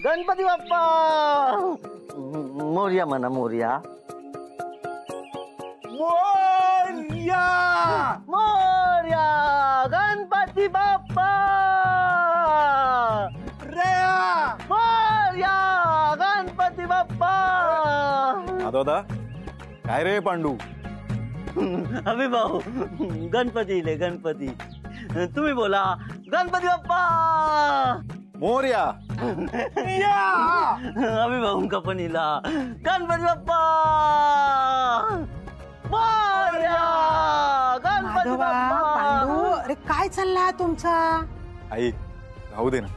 गणपती बाप्पा मोरया म्हणा मोरया मोरया मोरया गणपती बाप्पा रेया मोरया गणपती बाप्पा दादा काय रे पांडू अभि भाऊ गणपती ले गणपती तुम्ही बोला गणपती बाप्पा मोरया अभि भाऊ कंपनीला गणपती बाप्पा मोरया गणपती माधवा पांडू बाप्पा अरे काय चालला तुमचा? आई राहू दे ना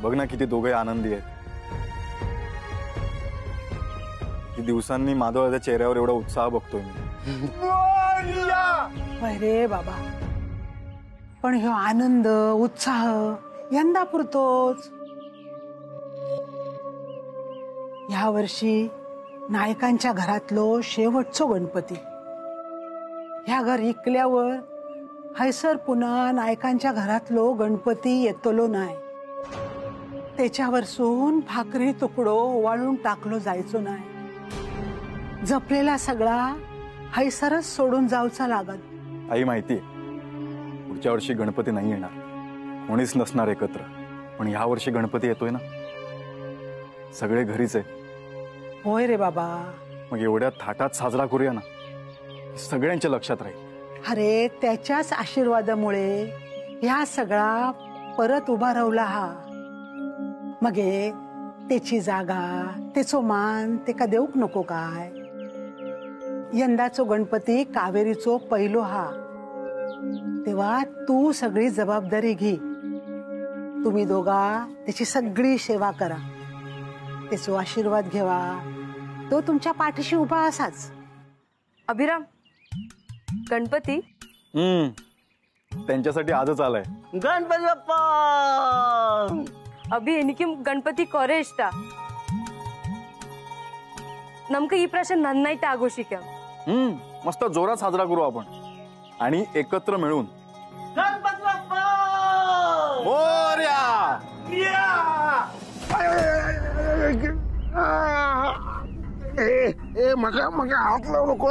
बघ ना किती दोघे आनंदी आहेत किती दिवसांनी माधवाच्या चेहऱ्यावर एवढा उत्साह बघतोय मी अरे बाबा पण ह्यो आनंद उत्साह यंदा पुरतोच. या वर्षी नायकांच्या घरातलो शेवटचो गणपती ह्या घर इकल्यावर हैसर पुन्हा नायकांच्या घरातलो गणपती येतलो नाही. त्याच्यावरसून भाकरी तुकडो वाळून टाकलो जायचो नाही. जपलेला सगळा हैसरच सोडून जाऊचा लागत. आई माहितीये पुढच्या वर्षी गणपती नाही येणार कोणीच नसणार एकत्र पण या वर्षी गणपती येतोय ना सगळे घरीच आहे. होय रे बाबा. मग एवढ्या थाटात साजरा करूया ना सगळ्यांच्या लक्षात राहील. अरे त्याच्याच आशीर्वादामुळे ह्या सगळा परत उभा राहिला हा. मगे त्याची जागा त्याचो मान ते का देऊक नको काय. यंदाचो गणपती कावेरीचो पहिलो हा. तेव्हा तू सगळी जबाबदारी घे. तुम्ही दोघा त्याची सगळी सेवा करा त्याचो आशीर्वाद घेवा. तो तुमच्या पाठीशी उभा असाच. अभिराम गणपती त्यांच्यासाठी आजच आलाय. गणपती बाप्पा अभि एनिके गणपती करे इष्ट नमक ಈ ಪ್ರಾಶ ನನ್ನೈತೆ ಆಘೋಷಿಕ मस्त जोरात साजरा करू आपण आणि एकत्र मिळून. गणपती बाप्पा मोरया मका मका हात लावू नको.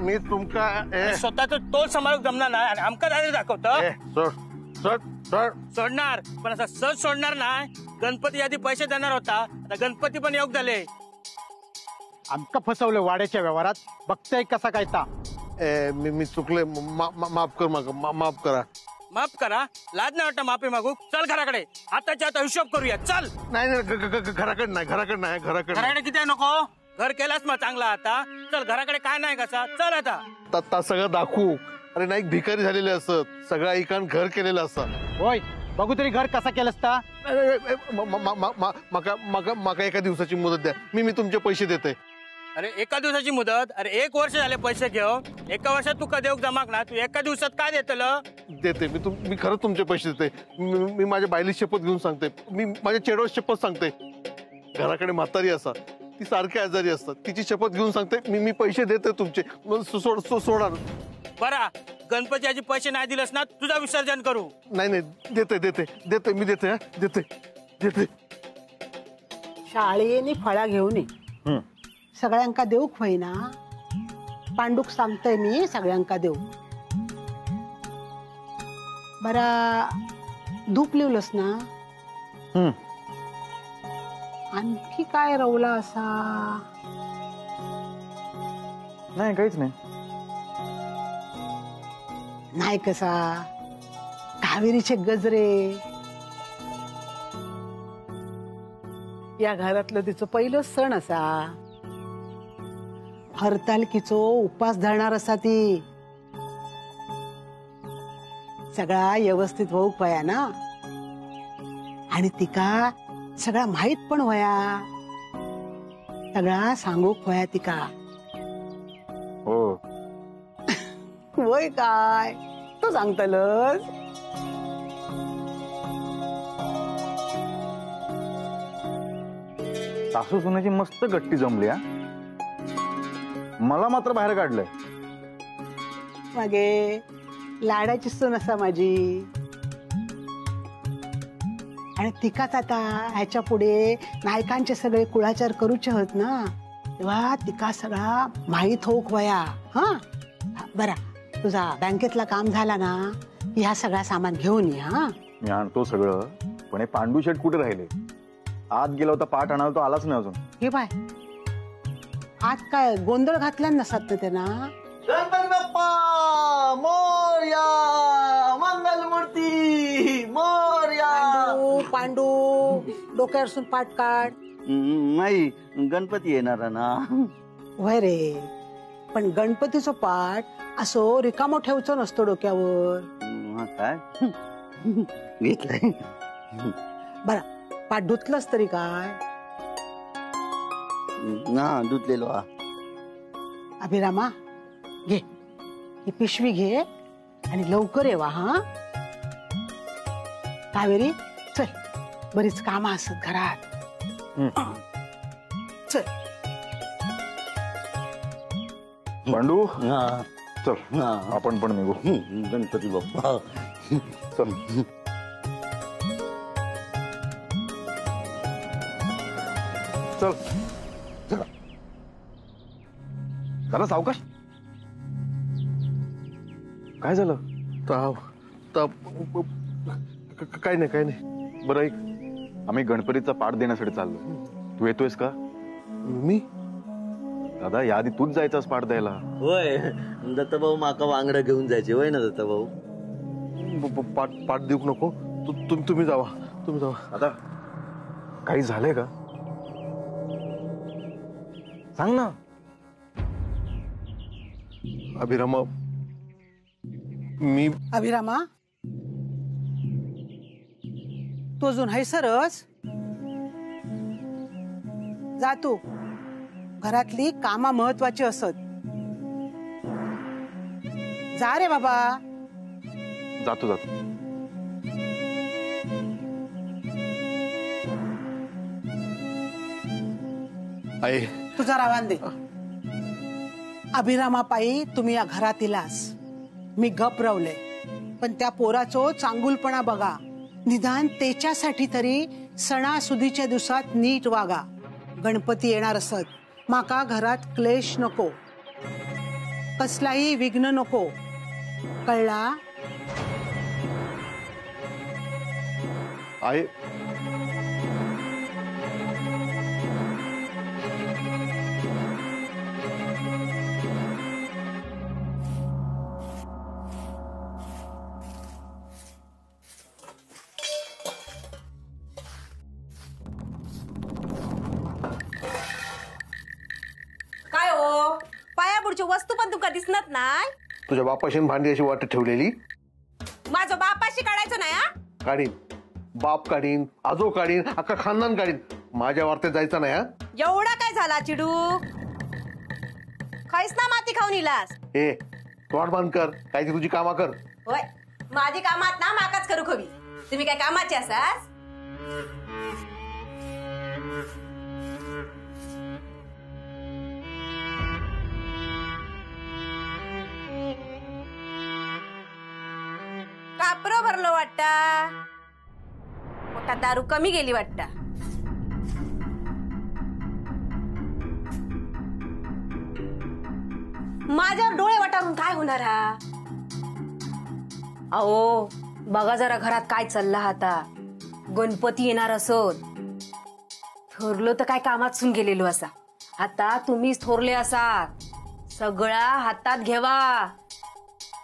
मी तुमका स्वतःच तोल सांभाळून जमणार नाही आणि आमका दारी दाखवतो. सोड सोड सोड सोडणार पण असं सहज सोडणार नाही. गणपती आधी पैसे देणार होता आता गणपती पण योग झाले. आमका फसवलं वाड्याच्या व्यवहारात बघताय कसा काय ता. मी चुकले माफ कर माफ करा. माफ करा लाज नाही वाटत माफी मागू. चल घराकडे आताच्या आता हिशोब करूया. चल नाही घराकडे किती नको घर केलास मग चांगला. आता चल घराकडे काय नाही कसा. चल आता सगळं दाखवू. अरे नाही भिकारी झालेले असत सगळं एकान घर केलेलं असत. होय बघू तरी घर कसा केलं असता. मका एका दिवसाची मुदत द्या. मी तुमचे पैसे देते. अरे एका दिवसाची मुदत. अरे 1 वर्ष झाले पैसे घेऊ. एका वर्षात तू कधी जमाक ना. तू एका दिवसात काय देते. मी खरंच तुमचे पैसे देते. मी माझ्या बायली शपथ घेऊन सांगते. मी माझ्या चेडवर शपथ सांगते. घराकडे म्हातारी असा ती सारखी आजारी असतात. तिची शपथ घेऊन सांगते मी पैसे देते तुमचे. सोडा. बरा गणपती आजी पैसे नाही दिलस ना तुझा विसर्जन करू. नाही देते मी देते. शाळेने फळा घेऊन ये. सगळ्यांका देऊक होईना. पांडूक सांगतय मी सगळ्यांका देऊ. बरा धूप लिवलंस ना. आणखी काय रवला असा. नाही काहीच नाही. नाही कसा कावेरीचे गजरे या घरातलं तिचं पहिलं सण असा. हरतालकीचो उपास धरणार असा ती. सगळा व्यवस्थित होऊक व्हया ना. आणि तिका सगळा माहित पण व्हया. सगळा सांगूक व्हया तिका. हो होय काय तू सांगतलस. सासू सुनेची मस्त गट्टी जमली हा. मला मात्र बाहेर काढलंय. मागे लाडाची सून असा माझी. आणि तिकाच आता ह्याच्या पुढे नायकांचे सगळे कुळाचार करूचे होत ना, तेव्हा तिका सगळा माहीत होक वया. हा बरा, तुझा बँकेतला काम झाला ना की ह्या सगळा सामान घेऊन ये. हा मी आणतो सगळं, पण हे पांडू शेट कुठे राहिले? आत गेला होता पाठ आणायला, तो आलाच नाही अजून. हे बाय, आज काय गोंधळ घातला नसतात ना त्यांना. गणपती बाप्पा मोरया, मंगलमूर्ती मोरया. पांडू पांडू डोक्यावरसून पाठ काढ. नाही, गणपती येणार ना. वय रे, पण गणपतीचा पाठ असो रिकामो ठेवचो नसतो डोक्यावर. काय घेतलंय? बरा, पाठ धुतलंस तरी काय? ना धुतलेलो. अभिरामा घे, ही पिशवी घे आणि लवकर येवा. हा कावेरी चल, बरीच कामं असत घरात. चल. पांडू हा चल, हा. आपण पण निघू. गणपती बाप्पा चल. चल जरा सावकाश. काय झालं? ताप ताप काय नाही काय नाही. बरं ऐक, आम्ही गणपतीचा पाठ देण्यासाठी चाललो. तू येतोयस का? मी दादा, याआधी तूच जायचास पाठ द्यायला. होय. दत्तभाऊ माका वांगडा घेऊन जायचे होय ना दत्तभाऊ? पाठ पाठ देऊ नको. तुम्ही जावा, तुम्ही जावा. आता काही झालंय का? सांग ना. अभिरामा, मी अभिरामा, तू अजून हैसरच जा. तू घरातली कामा महत्वाची असत. जा रे बाबा. जातो जातो. आहे. तुझा रावान दे. अभिरामापायी तुम्ही या घरात इलास. मी गप रवले, पण त्या पोराचो चांगुलपणा बघा. निदान त्याच्यासाठी तरी सणासुदीच्या दिवसात नीट वागा. गणपती येणार असत, माका घरात क्लेश नको, कसलाही विघ्न नको. कळला? आहे. काय हो, पायापुढची वस्तू पण तुका दिसणार नाही. तुझ्या बापाशी भांडी अशी वाटत ठेवलेली. माझं बापाशी काढायचं नाही. हा काढीन, बाप काढीन, आजो काढीन, अख्खा खानदान काढीन. माझ्या वार्तेत जायचं नाही. हा एवढा काय झाला चिडू? खाईस ना माती खाऊन इलास. ए, तोंड बंद कर, काय ती तुझी कामा कर. होय, माझी कामात ना माकाच करू खवी. तुम्ही काय कामाचे असास? कापरो भरलो वाटता. मोठा दारू कमी गेली वाटता. माझ्यावर डोळे वाटारून काय होणार हा? अहो बघा जरा घरात काय चालला आता. गणपती येणार असत, थोरलो तर काय कामातून गेलेलो असा. आता तुम्हीच थोरले असात. सगळा हातात घेवा,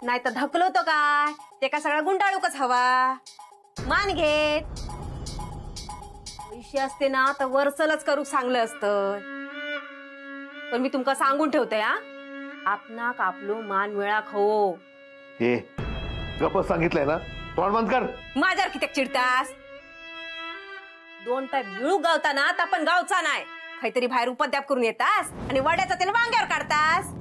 नाही तर धकलो तो काय ते का सगळा गुंडाळूकच हवा. मान घेत पैसे असते ना तर वरसलच करू सांगलं असतं. पण मी तुमका सांगून ठेवते, हा, आपणाक आपलो मान वेळा खाओ. ए, गप्प सांगितलंय ना, तोंड बंद कर. माझ्यावर किती चिडतास? दोन टाईप मिळू गावता ना तर पण गावचा नाही. काहीतरी बाहेर उपद्याप करून येतास आणि वड्याचा तेल वांग्यावर काढतास.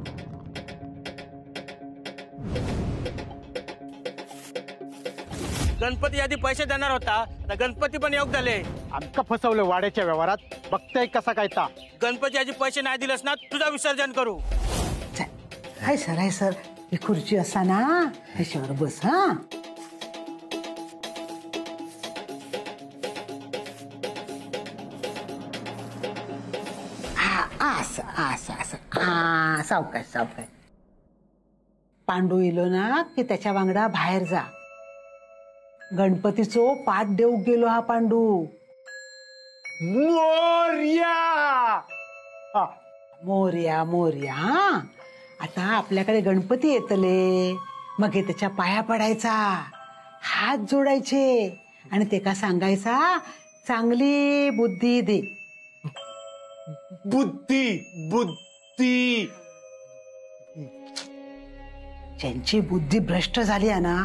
गणपती आधी पैसे देणार होता, आता गणपती पण योग झाले. आमका फसवलं वाड्याच्या व्यवहारात. बघताय कसा काय ता. गणपती आधी पैसे नाही दिलेस ना, तुझा विसर्जन करू. हाय सर, ही खुर्ची असा ना, ह्याच्यावर बस. हा सावकाश सावकाश. पांडू इलो ना की त्याच्या वांगडा बाहेर जा. गणपतीचो पाठ देऊक गेलो हा पांडू. मोरया. मोर्या मोर्या. हा आता आपल्याकडे गणपती येतले, मग हे त्याच्या पाया पडायचा, हात जोडायचे आणि ते का सांगायचा चांगली बुद्धी दे. बुद्धी बुद्धी. ज्यांची बुद्धी भ्रष्ट झाली आहे ना,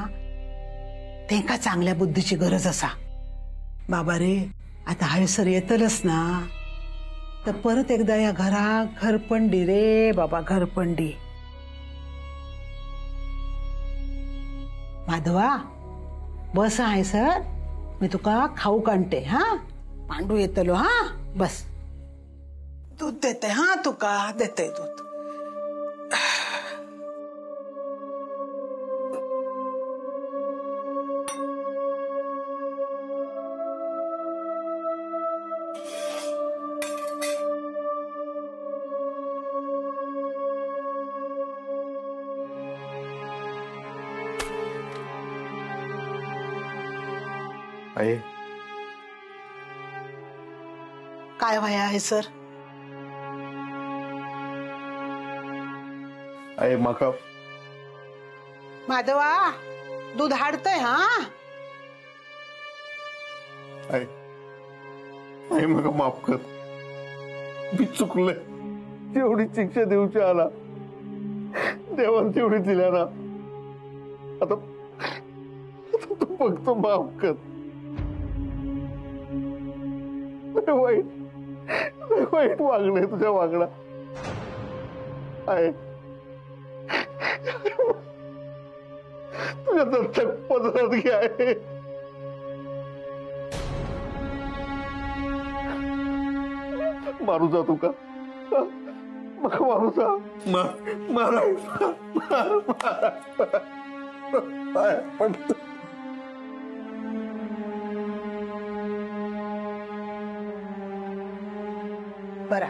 ते का चांगल्या बुद्धीची गरज असा. बाबा रे, आता हयसर येतलच ना, तर परत एकदा या घरात घरपंडी रे बाबा, घरपंडी. माधवा बस हयसर, मी तुका खाऊ काढते. हा पांडू येतलो. हा बस, दूध देते. हा तुका देते दूध. आई, काय व्हाया आहे सर? आई माका माधवा दूध हाडतय. हा आई आई माका माफ कर. मी चुकले. तेवढी शिक्षा देऊची आला, देवान तेवढी दिल्या ना. आता तू फक्त माफ कर. वाईट वागणे तुझ्या वागणा. आहे तुझ्या दत्तक पदरात घ्याय. मारू जा तू का? मग मारू जा. मारा पण बरा.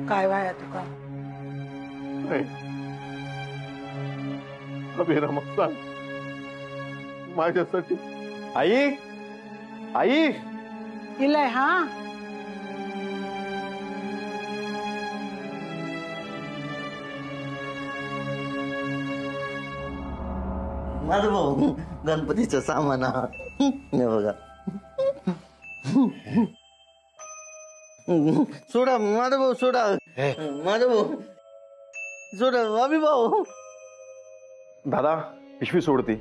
काय व्हाया तुका? अभिराम सांग माझ्यासाठी. आई, आई. इलाय. हा माझं भाऊ गणपतीचं सामान. हे बघा. सोडा माझा भाऊ, सोडा माझा भाऊ, सोडा. अभि भाऊ. दादा पिशवी सोडती.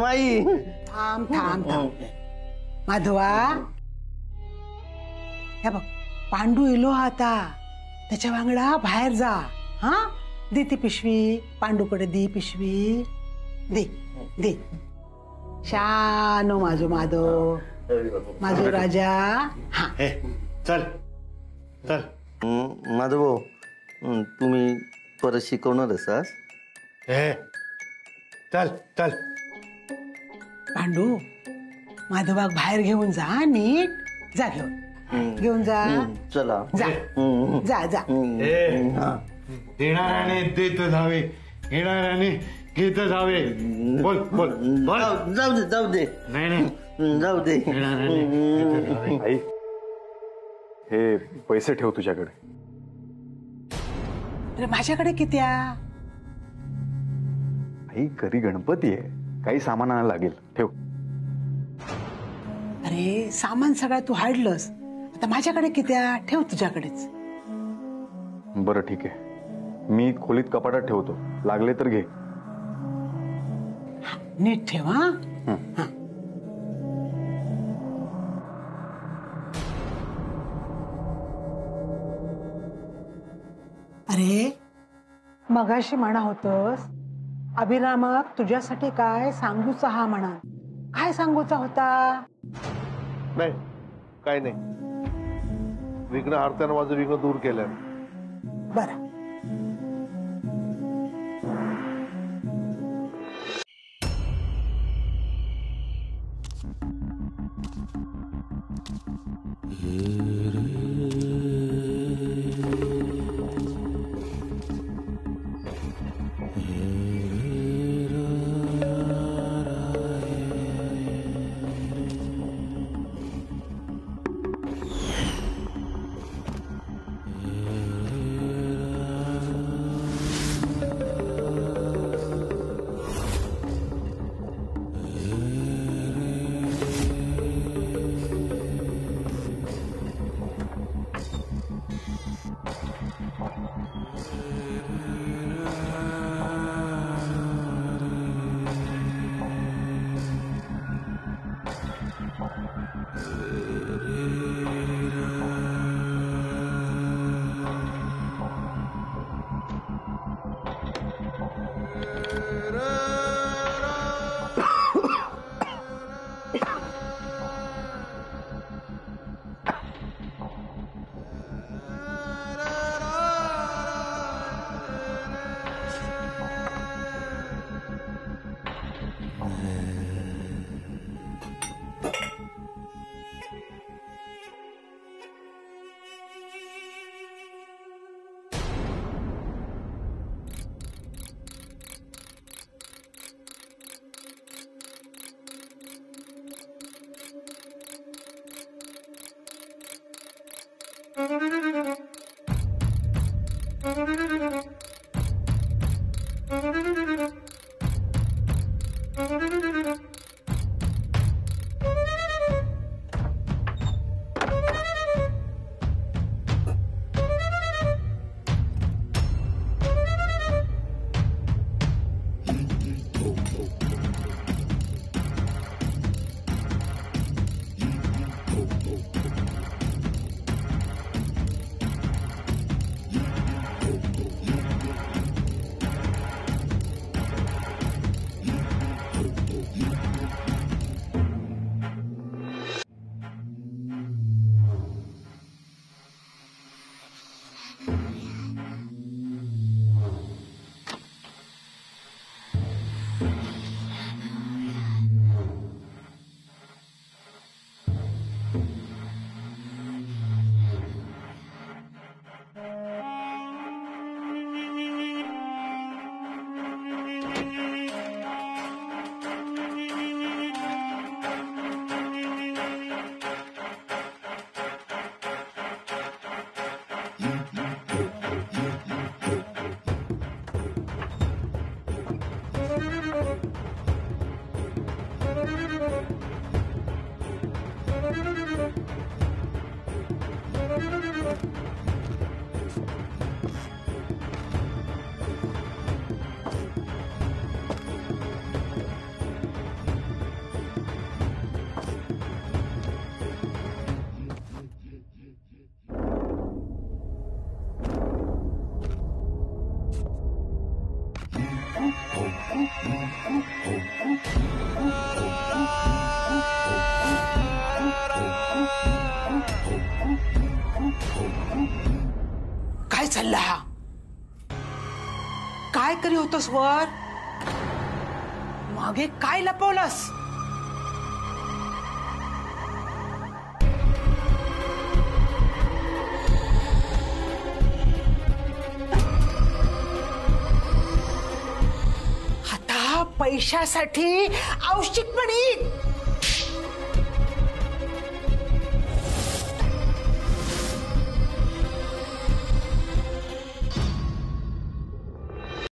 माई थांब थांब थांब. माधवा हे बघ, पांडू इलो आता, त्याच्या वांगडा बाहेर जा. हा दे ती पिशवी. पांडूकडे दी पिशवी. दे दे. शानो माझो माधव, माझो राजा. हा चल चल. माझा भाऊ, तुम्ही परत शिकवणार असास? चल चल. पांडू माधवाक बाहेर घेऊन जा. नीट जा. घेऊन जा. चला जा जा जा. देणाऱ्याने देत जावे, येणाऱ्याने घेत जावे. बोल बोल बोल. जाऊ दे, जाऊ दे. नाही नाही, जाऊ दे. येणाऱ्याने घेत जावे. आई, हे पैसे ठेव तुझ्याकडे. अरे माझ्याकडे किती आहे? आई, घरी गणपती आहे, काही सामान आणायला लागेल. ठेव. अरे सामान सगळं तू हाडलंस, आता माझ्याकडे किती आहे? ठेव तुझ्याकडेच. बरं ठीक आहे, मी खोलीत कपाटात ठेवतो, लागले तर घे. नीट ठेव. हा हा. अरे मगाशी म्हणा होतस अभिरामाक तुझ्यासाठी काय सांगूचा हा म्हणा. काय सांगूचा होता? नाही, काय नाही. विघ्न हारत्यानं माझं विघ्न दूर केलं. बरं. काय चालला हा? काय करी होतस वर? मागे काय लपवलंस? आता पैशासाठी औषिकपणी